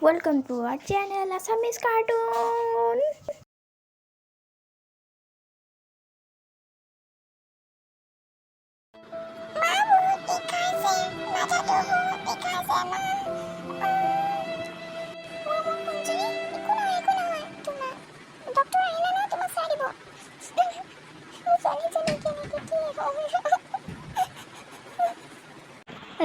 Welcome to our channel, Assamese Cartoon.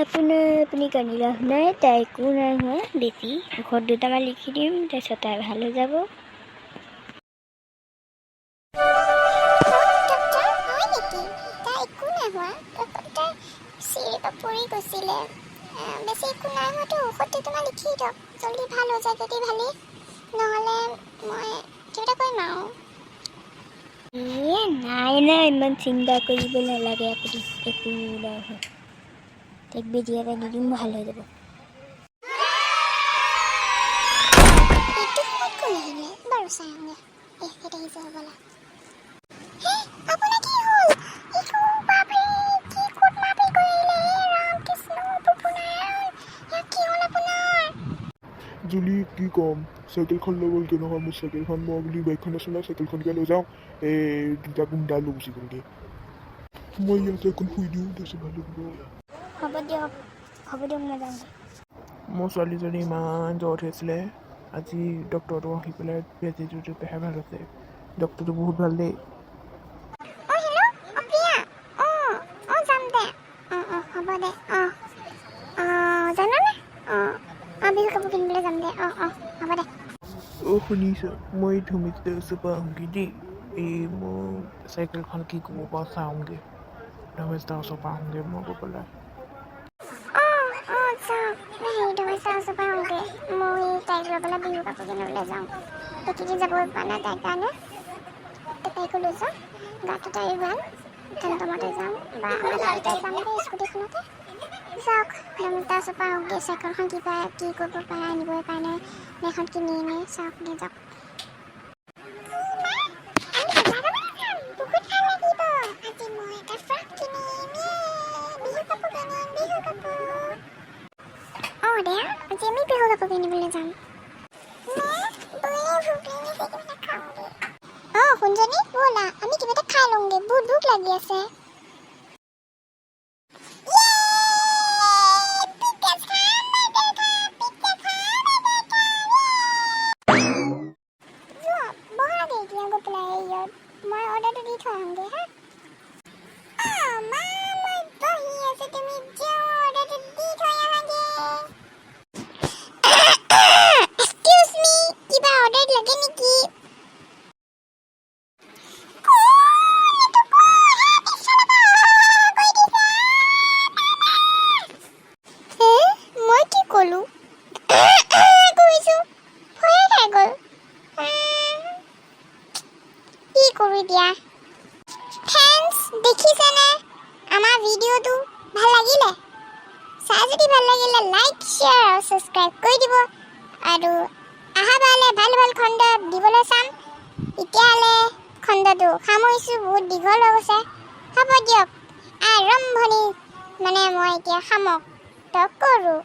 আপুনি কান্দি লাভ নাই, তাই একো নাই হোৱা বেছি ঘৰত দুটামান লিখি দিম, তাৰপিছত তাই ভাল হৈ যাব। পৰি গৈছিলে বেছি একো নাই হোৱাতো ঔষধটো তোমাক লিখি দিয়ক, জলদি ভাল হৈ যায় যদি ভালেই, নহ'লে মই কিবা কৰিম আৰু। নাই ইমান চিন্তা কৰিব নালাগে, আপুনি একো নাই হোৱা। তাইক বেজি এটা দি দিম, ভাল হৈ যাব। এইটো সময়ত কোন আহিলে বাৰু চাই আহোঁগে। এখেত আহিছে হ'বলা। আপোনাৰ কি হ'ল? ইকো বাপৰে, কি ক'ত মাপি কৰিলে? ৰাম কৃষ্ণ আপোনাৰ কি হ'ল আপোনাৰ? জুলি কি ক'ম, চাইকেলখন লৈ গ'লগৈ নহয় মোৰ চাইকেলখন। মই বুলি বাইকখন আছে নহয়, চাইকেলখনকে লৈ যাওঁ, দুটা গুণ্ডা লৈ গুচি গ'লগৈ। মই ইয়াতে এখন শুই দিওঁ, তাৰপিছত ভাল লাগিব। হ'ব দিয়ক নাযাওঁ। মোৰ ছোৱালীজনী ইমান জ্বৰ উঠিছিলে, আজি ডক্টৰটো আহি পেলাই বেজীটো দিওঁতেহে ভাল হৈছে। ডক্টৰটো বহুত ভাল দেই। হেল্ল' প্ৰিয়া, যাম দে। হ'ব দে। জানানে? বিহু কাপোৰ কিনিবলৈ যাম দে। হ'ব দে। শুনিছ, মই ধুমিতে ওচৰপৰা আহোঁগৈ দেই। মোৰ চাইকেলখন কি কৰিব পাৰোঁ চাওঁগৈ। ধমেশদাৰ ওচৰপৰা আহোঁগৈ মই গৈ পেলাই। মই তাইক লৈ পেলাই বিহু কাপোৰ কিনিবলৈ যাওঁ। এইকেইদিন যাবই পৰা নাই তাইৰ কাৰণে। তাইকো লৈ যাওঁ, গাটো তাইৰ ভাল, টমটমতে যাম বা গাড়ীতে যাম দেই, স্কুটিখনতে যাওক। তাৰ ওচৰপৰা আহোঁগৈ, চাইকেলখন কি কৰিব পাৰে আনিবই কাৰণে এখন কিনি আনি চাওক দে যাওক। আজি আমি বিহু কাপোৰ কিনিবলৈ যাম। শুনজনী ব'লা, আমি কিবা এটা খাই লওঁগে, বহুত ভোক লাগি আছে। মই অৰ্ডাৰটো দি থৈ আহোঁগৈ হা। কিবা অৰ্ডাৰ লাগে নেকি? মই কি ক'লো? কি কৰোঁ দিয়া? ফ্ৰেণ্ডছ, দেখিছেনে আমাৰ ভিডিঅ'টো ভাল লাগিলে? চাই যদি ভাল লাগিলে লাইক, শ্বেয়াৰ আৰু ছাবস্ক্ৰাইব কৰি দিব। আৰু অহাবাৰলৈ ভাল খণ্ড দিবলৈ চাম। এতিয়ালৈ খণ্ডটো সামৰিছোঁ, বহুত দীঘল হৈ গৈছে। হ'ব দিয়ক, আৰম্ভণি মই এতিয়া সমাপ্ত কৰোঁ।